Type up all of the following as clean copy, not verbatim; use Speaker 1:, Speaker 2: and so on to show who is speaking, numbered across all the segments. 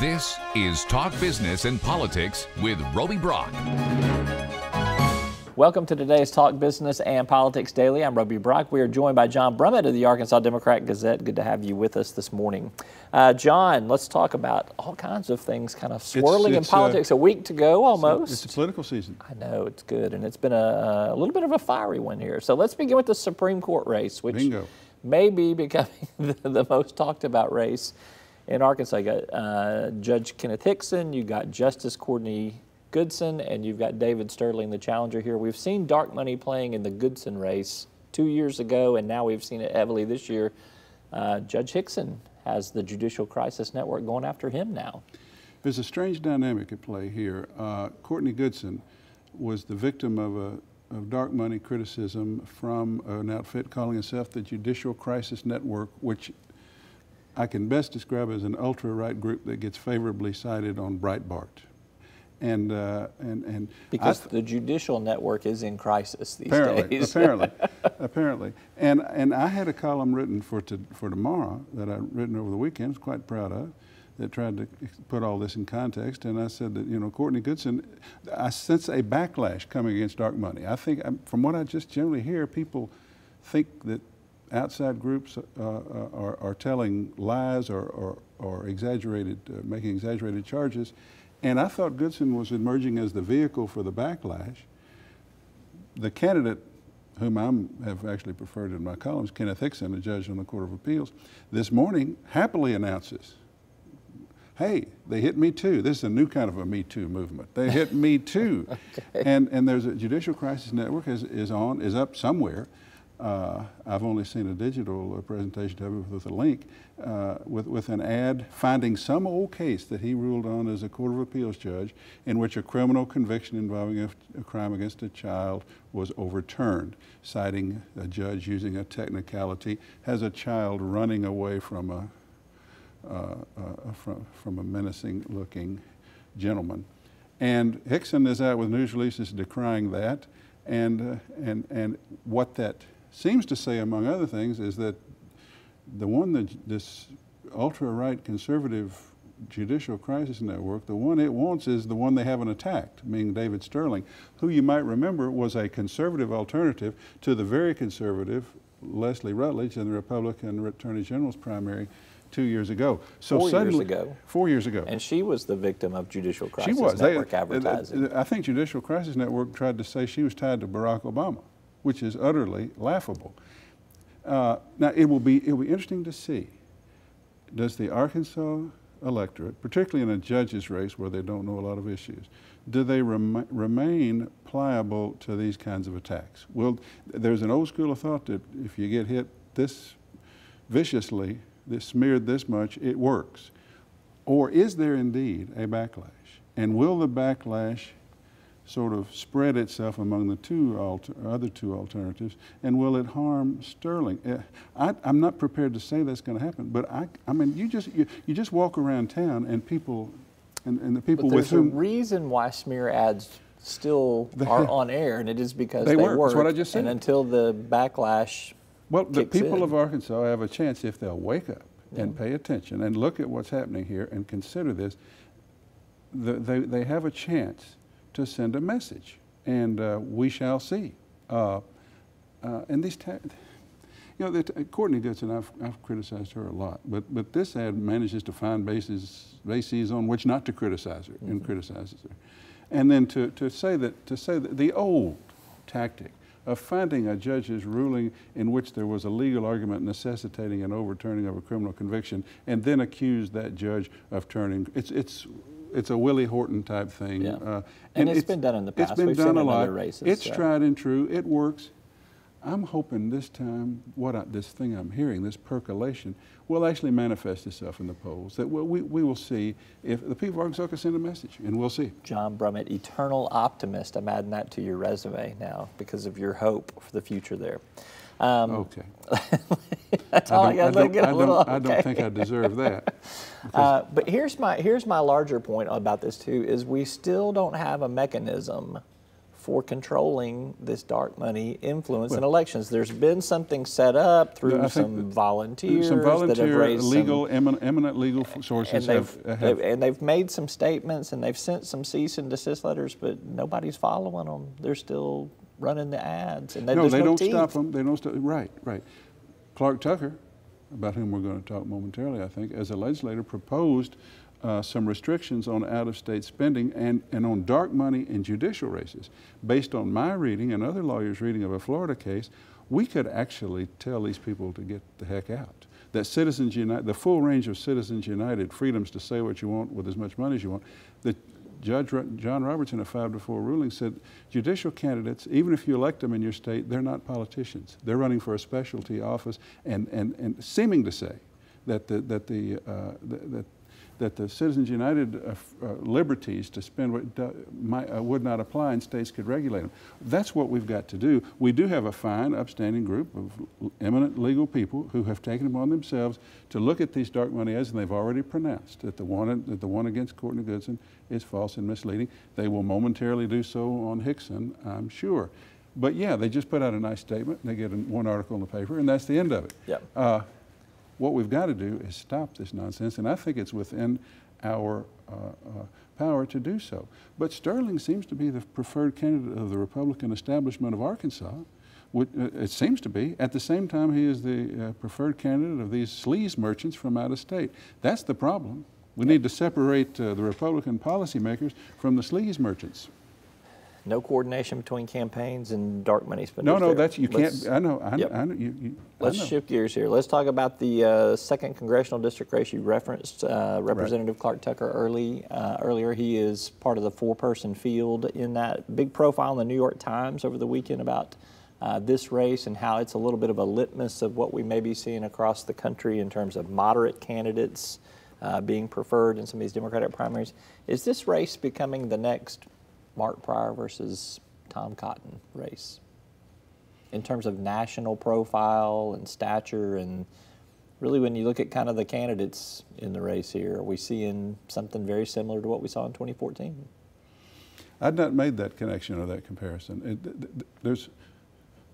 Speaker 1: This is Talk Business and Politics with Roby Brock.
Speaker 2: Welcome to today's Talk Business and Politics Daily. I'm Roby Brock. We are joined by John Brummett of the Arkansas Democrat-Gazette. Good to have you with us this morning. John, let's talk about all kinds of things kind of swirling in politics. A week to go almost.
Speaker 3: It's a political season.
Speaker 2: I know, it's good. And it's been a little bit of a fiery one here. So let's begin with the Supreme Court race, which may be becoming the most talked about race in Arkansas. You got Judge Kenneth Hickson, you got Justice Courtney Goodson, and you've got David Sterling, the challenger here. We've seen dark money playing in the Goodson race 2 years ago, and now we've seen it heavily this year. Judge Hickson has the Judicial Crisis Network going after him now.
Speaker 3: There's a strange dynamic at play here. Courtney Goodson was the victim of dark money criticism from an outfit calling itself the Judicial Crisis Network, which I can best describe as an ultra-right group that gets favorably cited on Breitbart. Because
Speaker 2: the judicial network is in crisis these days.
Speaker 3: Apparently. And I had a column written for tomorrow that I'd written over the weekend, I was quite proud of, that tried to put all this in context. And I said that, you know, Courtney Goodson, I sense a backlash coming against dark money. I think, from what I just generally hear, people think that outside groups are telling lies or making exaggerated charges. And I thought Goodson was emerging as the vehicle for the backlash. The candidate, whom I have actually preferred in my columns, Kenneth Hickson, a judge on the Court of Appeals, this morning happily announces, hey, they hit me too. This is a new kind of a Me Too movement. They hit me too. Okay. And there's a Judicial Crisis Network is up somewhere. I've only seen a digital presentation of it with a link, with an ad finding some old case that he ruled on as a Court of Appeals judge in which a criminal conviction involving a crime against a child was overturned, citing a judge using a technicality, has a child running away from a menacing-looking gentleman. And Hickson is out with news releases decrying that, and what that seems to say, among other things, is that this ultra-right conservative Judicial Crisis Network, the one it wants is the one they haven't attacked, meaning David Sterling, who you might remember was a conservative alternative to the very conservative Leslie Rutledge in the Republican Attorney General's primary 2 years ago. So
Speaker 2: 4 years ago.
Speaker 3: 4 years ago.
Speaker 2: And she was the victim of Judicial Crisis Network advertising.
Speaker 3: I think Judicial Crisis Network tried to say she was tied to Barack Obama, which is utterly laughable. Now, it will be interesting to see, does the Arkansas electorate, particularly in a judge's race where they don't know a lot of issues, do they remain pliable to these kinds of attacks? Well, there's an old school of thought that if you get hit this viciously, smeared this much, it works. Or is there indeed a backlash? And will the backlash sort of spread itself among the other two alternatives, and will it harm Sterling? I'm not prepared to say that's going to happen, but I mean, you just walk around town and people, and the people with whom...
Speaker 2: There's a reason why smear ads still are on air, and it is because they work.
Speaker 3: That's what I just said.
Speaker 2: And until the backlash
Speaker 3: the people of Arkansas have a chance, if they'll wake up and pay attention and look at what's happening here and consider this, they have a chance to send a message, and we shall see. And these, Courtney Goodson, I've criticized her a lot, but this ad manages to find bases on which not to criticize her, and criticizes her, and then to say that the old tactic of finding a judge's ruling in which there was a legal argument necessitating an overturning of a criminal conviction, and then accuse that judge of turning, it's a Willie Horton type thing.
Speaker 2: Yeah. And it's been done in the past.
Speaker 3: It's been done a lot.
Speaker 2: Races,
Speaker 3: it's tried and true. It works. I'm hoping this time this thing I'm hearing, this percolation, will actually manifest itself in the polls. That we will see if the people of Arkansas can send a message, and we'll see.
Speaker 2: John Brummett, eternal optimist. I'm adding that to your resume now because of your hope for the future there.
Speaker 3: Okay.
Speaker 2: That's all I got to get a little.
Speaker 3: I don't think I deserve that.
Speaker 2: But here's my larger point about this too: is we still don't have a mechanism for controlling this dark money influence in elections. There's been something set up through some volunteers that have raised
Speaker 3: legal, eminent legal sources
Speaker 2: and they've made some statements and they've sent some cease and desist letters, but nobody's following them. They're still running the ads, and
Speaker 3: they don't stop them. They don't stop. Right. Clark Tucker, about whom we're going to talk momentarily, I think, as a legislator, proposed some restrictions on out-of-state spending and on dark money in judicial races. Based on my reading and other lawyers' reading of a Florida case, we could actually tell these people to get the heck out. That Citizens United, the full range of Citizens United freedoms to say what you want with as much money as you want, the Judge John Roberts in a 5-4 ruling said judicial candidates, even if you elect them in your state, they're not politicians. They're running for a specialty office, and seeming to say that the Citizens United liberties to spend would not apply and states could regulate them. That's what we've got to do. We do have a fine, upstanding group of eminent legal people who have taken upon themselves to look at these dark money ads, and they've already pronounced that the one against Courtney Goodson is false and misleading. They will momentarily do so on Hickson, I'm sure. But yeah, they just put out a nice statement, and they get one article in the paper, and that's the end of it.
Speaker 2: Yep.
Speaker 3: What we've got to do is stop this nonsense, and I think it's within our power to do so. But Sterling seems to be the preferred candidate of the Republican establishment of Arkansas. It seems to be. At the same time, he is the preferred candidate of these sleaze merchants from out of state. That's the problem. We need to separate the Republican policymakers from the sleaze merchants.
Speaker 2: No coordination between campaigns and dark money spenders.
Speaker 3: No, that's, you can't, I know.
Speaker 2: Let's shift gears here. Let's talk about the 2nd Congressional District race you referenced. Representative Clark Tucker earlier. He is part of the 4-person field in that big profile in the New York Times over the weekend about this race and how it's a little bit of a litmus of what we may be seeing across the country in terms of moderate candidates being preferred in some of these Democratic primaries. Is this race becoming the next Mark Pryor versus Tom Cotton race in terms of national profile and stature? And really, when you look at kind of the candidates in the race here, are we seeing something very similar to what we saw in 2014?
Speaker 3: I'd not made that connection or that comparison.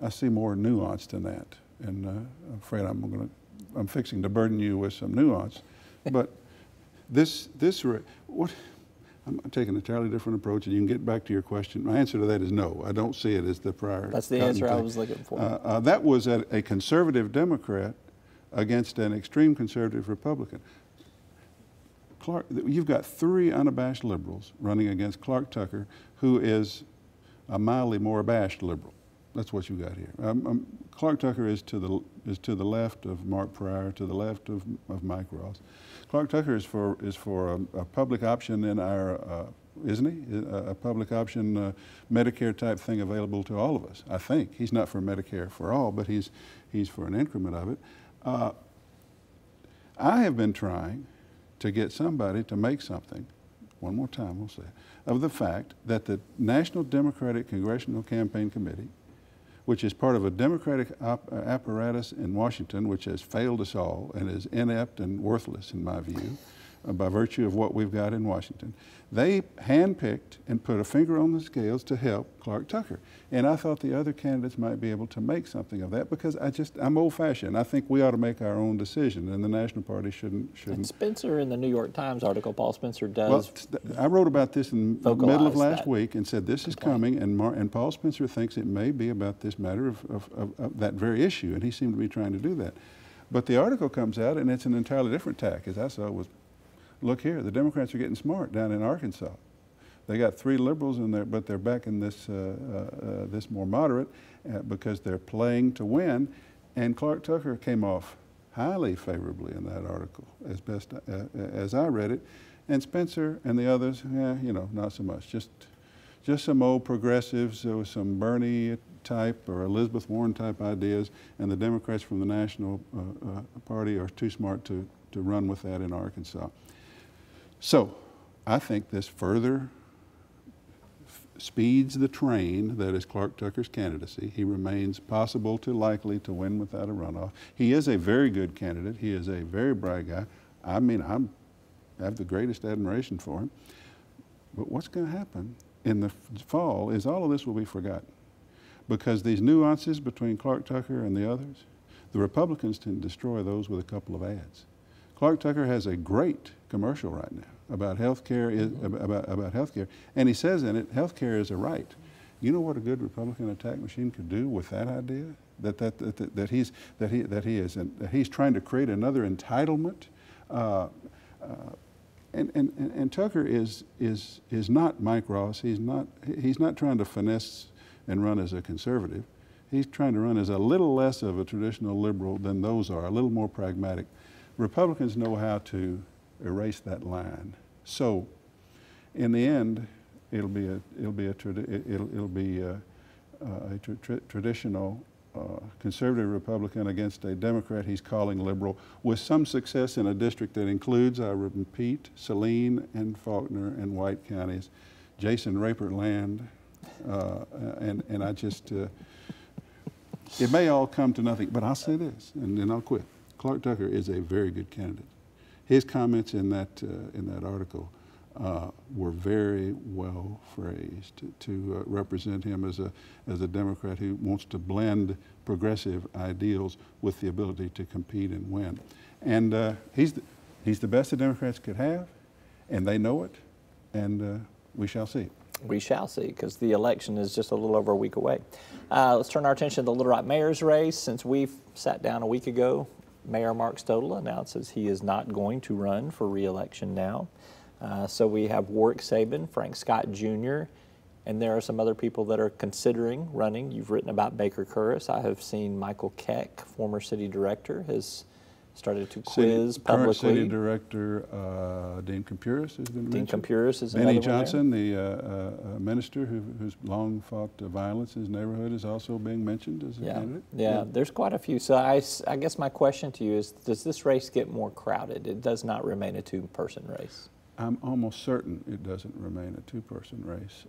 Speaker 3: I see more nuance than that, and I'm afraid I'm fixing to burden you with some nuance. But I'm taking an entirely different approach, and you can get back to your question. My answer to that is no. I don't see it as the prior.
Speaker 2: That's the answer I was looking for.
Speaker 3: That was a conservative Democrat against an extreme conservative Republican. You've got 3 unabashed liberals running against Clark Tucker, who is a mildly more abashed liberal. That's what you got here. Clark Tucker is to the left of Mark Pryor, to the left of Mike Ross. Clark Tucker is for a public option in our, isn't he? A public option Medicare type thing available to all of us. I think he's not for Medicare for all, but he's for an increment of it. I have been trying to get somebody to make something. One more time, we'll say, of the fact that the National Democratic Congressional Campaign Committee, which is part of a Democratic apparatus in Washington, which has failed us all and is inept and worthless, in my view, by virtue of what we've got in Washington. They handpicked and put a finger on the scales to help Clark Tucker. And I thought the other candidates might be able to make something of that, because I'm old-fashioned. I think we ought to make our own decision, and the National Party shouldn't. And
Speaker 2: Spencer, in the New York Times article, Paul Spencer does.
Speaker 3: Well, I wrote about this in the middle of last week and said this is coming, and Paul Spencer thinks it may be about this matter of that very issue, and he seemed to be trying to do that. But the article comes out, and it's an entirely different tack, as I saw it was. Look here, the Democrats are getting smart down in Arkansas. They got 3 liberals in there, but they're backing this this more moderate because they're playing to win. And Clark Tucker came off highly favorably in that article, as best as I read it. And Spencer and the others, not so much. Just some old progressives with some Bernie type or Elizabeth Warren type ideas, and the Democrats from the National Party are too smart to run with that in Arkansas. So I think this further speeds the train that is Clark Tucker's candidacy. He remains possible to likely to win without a runoff. He is a very good candidate. He is a very bright guy. I mean, I have the greatest admiration for him. But what's going to happen in the fall is all of this will be forgotten. Because these nuances between Clark Tucker and the others, the Republicans tend to destroy those with a couple of ads. Clark Tucker has a great commercial right now about health care, about health care, and he says in it, health care is a right. You know what a good Republican attack machine could do with that idea? That he's trying to create another entitlement. And Tucker is not Mike Ross. He's not trying to finesse and run as a conservative. He's trying to run as a little less of a traditional liberal than those are, a little more pragmatic. Republicans know how to erase that line. So, in the end, it'll be a traditional conservative Republican against a Democrat he's calling liberal, with some success in a district that includes, I repeat, Saline and Faulkner and White counties, Jason Rapert land, and I just, it may all come to nothing, but I'll say this, and then I'll quit. Clark Tucker is a very good candidate. His comments in that article were very well phrased to represent him as a Democrat who wants to blend progressive ideals with the ability to compete and win. And he's the best the Democrats could have, and they know it, and we shall see.
Speaker 2: We shall see, because the election is just a little over a week away. Let's turn our attention to the Little Rock mayor's race. Since we sat down a week ago, Mayor Mark Stodel announces he is not going to run for re-election now. So we have Warwick Sabin, Frank Scott Jr., and there are some other people that are considering running. You've written about Baker Curris. I have seen Michael Keck, former city director, has started to quiz publicly.
Speaker 3: Current city director Dean Compuris has been mentioned.
Speaker 2: Dean Compuris is another
Speaker 3: Benny
Speaker 2: one
Speaker 3: Johnson, the minister who's long fought violence in his neighborhood, is also being mentioned as a candidate.
Speaker 2: Yeah, there's quite a few. So I guess my question to you is, does this race get more crowded? It does not remain a two-person race.
Speaker 3: I'm almost certain it doesn't remain a two-person race.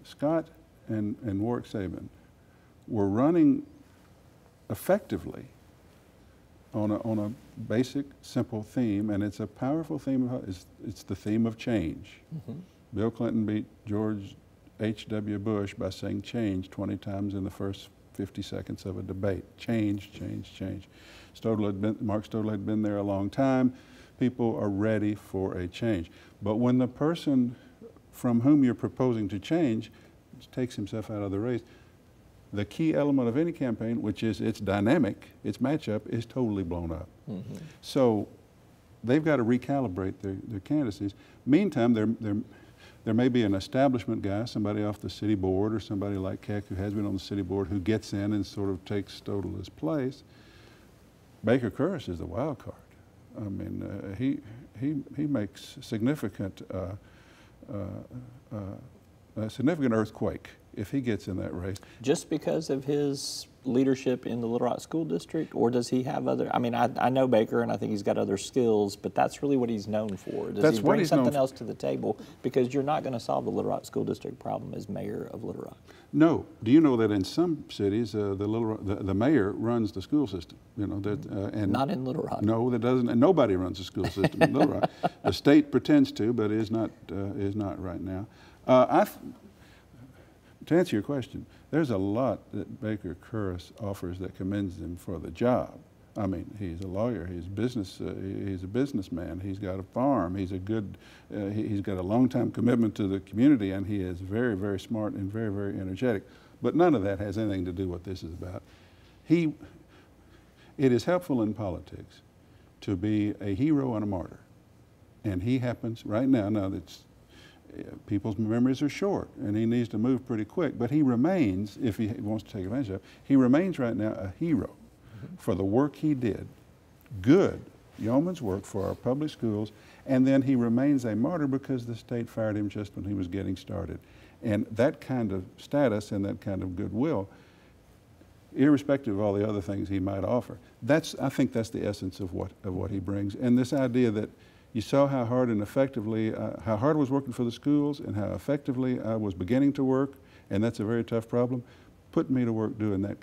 Speaker 3: Scott and Warwick Sabin were running effectively on a basic, simple theme, and it's a powerful theme. It's the theme of change. Mm-hmm. Bill Clinton beat George H.W. Bush by saying change 20 times in the first 50 seconds of a debate. Change, change, change. Mark Stodel had been there a long time. People are ready for a change. But when the person from whom you're proposing to change takes himself out of the race, the key element of any campaign, which is its dynamic, its matchup, is totally blown up. Mm-hmm. So they've got to recalibrate their candidacies. Meantime, there may be an establishment guy, somebody off the city board, or somebody like Keck who has been on the city board, who gets in and sort of takes Stodel's place. Baker Curris is the wild card. I mean, he makes significant earthquake if he gets in that race. Just
Speaker 2: because of his leadership in the Little Rock School District, or does he have other, I mean, I know Baker and I think he's got other skills, but that's really what he's known for. Does he bring something else to the table? Because you're not going to solve the Little Rock School District problem as mayor of Little Rock.
Speaker 3: No. Do you know that in some cities, the mayor runs the school system? You know, and
Speaker 2: not in Little Rock.
Speaker 3: No, that doesn't. And nobody runs the school system in Little Rock. The state pretends to, but is not right now. To answer your question, there's a lot that Baker Curris offers that commends him for the job. I mean, he's a lawyer, he's a businessman, he's got a farm, he's got a long-time commitment to the community, and he is very, very smart and very, very energetic. But none of that has anything to do with what this is about. It is helpful in politics to be a hero and a martyr. And he happens right now, people's memories are short, and he needs to move pretty quick, but he remains, if he wants to take advantage of it, he remains right now a hero for the work he did, good yeoman's work for our public schools, and then he remains a martyr because the state fired him just when he was getting started. And that kind of status and that kind of goodwill, irrespective of all the other things he might offer, I think that's the essence of what he brings. And this idea that you saw how hard and effectively, how hard I was working for the schools and how effectively I was beginning to work, and that's a very tough problem. Put me to work doing that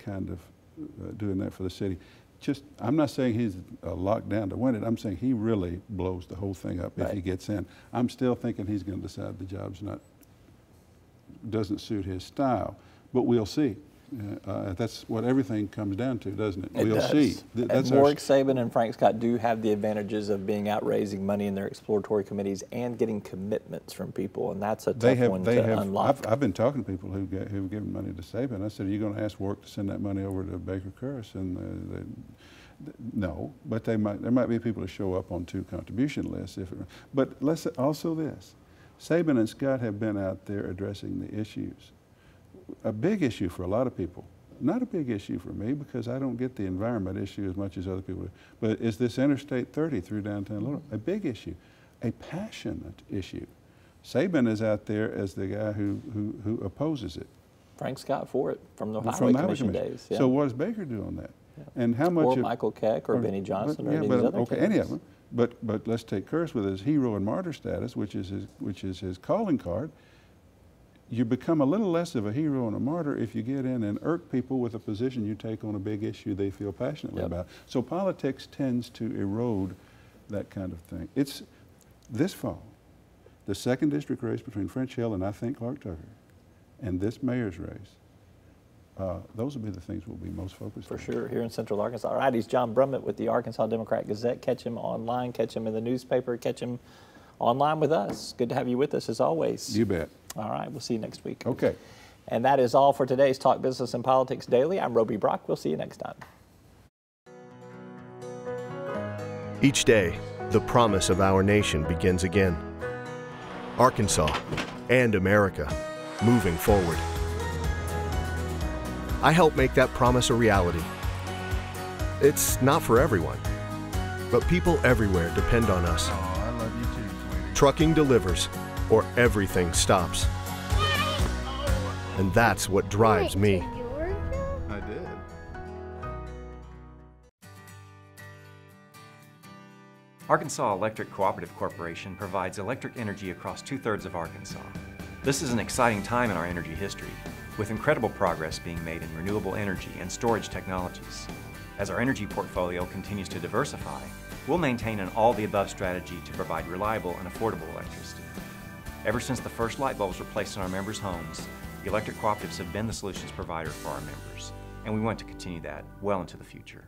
Speaker 3: doing that for the city. I'm not saying he's locked down to win it. I'm saying he really blows the whole thing up if he gets in. I'm still thinking he's going to decide the job's doesn't suit his style, but we'll see. That's what everything comes down to, doesn't it? We'll see.
Speaker 2: And Warwick Sabin and Frank Scott do have the advantages of being out raising money in their exploratory committees and getting commitments from people, and that's a tough one to unlock.
Speaker 3: I've been talking to people who've given money to Sabin. I said, are you going to ask Warwick to send that money over to Baker Curris? And no, but there might be people who show up on 2 contribution lists. But let's also this. Sabin and Scott have been out there addressing the issues. A big issue for a lot of people, not a big issue for me because I don't get the environment issue as much as other people do, but is this Interstate 30 through downtown Little? A big issue, a passionate issue. Sabin is out there as the guy who opposes it.
Speaker 2: Frank Scott for it from the Highway Commission days.
Speaker 3: Yeah. So what does Baker do on that? Yeah. And how much?
Speaker 2: Or Michael Keck or Benny Johnson or any of these other candidates.
Speaker 3: Any of them. But let's take Curtis with his hero and martyr status, which is his calling card. You become a little less of a hero and a martyr if you get in and irk people with a position you take on a big issue they feel passionately about. So politics tends to erode that kind of thing. It's this fall, the 2nd district race between French Hill and I think Clark Tucker, and this mayor's race. Those will be the things we'll be most focused on.
Speaker 2: For sure, here in Central Arkansas. All right, he's John Brummett with the Arkansas Democrat-Gazette. Catch him online, catch him in the newspaper, catch him online with us. Good to have you with us as always.
Speaker 3: You bet.
Speaker 2: All right, we'll see you next week.
Speaker 3: Okay.
Speaker 2: And that is all for today's Talk Business and Politics Daily. I'm Roby Brock. We'll see you next time.
Speaker 4: Each day, the promise of our nation begins again. Arkansas and America moving forward. I help make that promise a reality. It's not for everyone, but people everywhere depend on us.
Speaker 3: Oh, I love you too, sweetie.
Speaker 4: Trucking delivers, or everything stops. And that's what drives me.
Speaker 3: I did.
Speaker 5: Arkansas Electric Cooperative Corporation provides electric energy across 2/3 of Arkansas. This is an exciting time in our energy history, with incredible progress being made in renewable energy and storage technologies. As our energy portfolio continues to diversify, we'll maintain an all-the-above strategy to provide reliable and affordable electricity. Ever since the first light bulbs were placed in our members' homes, the electric cooperatives have been the solutions provider for our members, and we want to continue that well into the future.